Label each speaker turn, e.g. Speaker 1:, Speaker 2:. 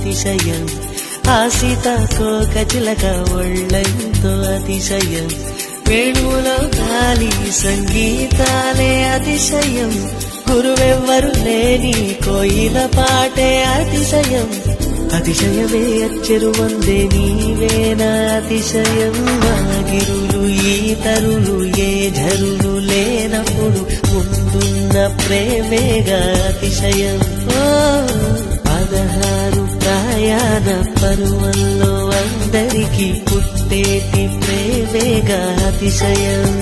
Speaker 1: అతిశయం ఆ సీతాకోకచిలక ఒళ్ళెంతో అతిశయం వేణువులో గాలి సంగీతాలే అతిశయం గురువెవ్వరు లేని కోయిల పాటే అతిశయం అతిశయమే అచ్చెరు వందే నీవేనా అతిశయం గిరులు ఈ తరులు ఏ ఝరులు లేనప్పుడు ముందున్న ప్రేమేగా అతిశయం 16 ప్రయాణ పరువల్లో అందరికీ పుట్టేటి ప్రేమేగా అతిశయం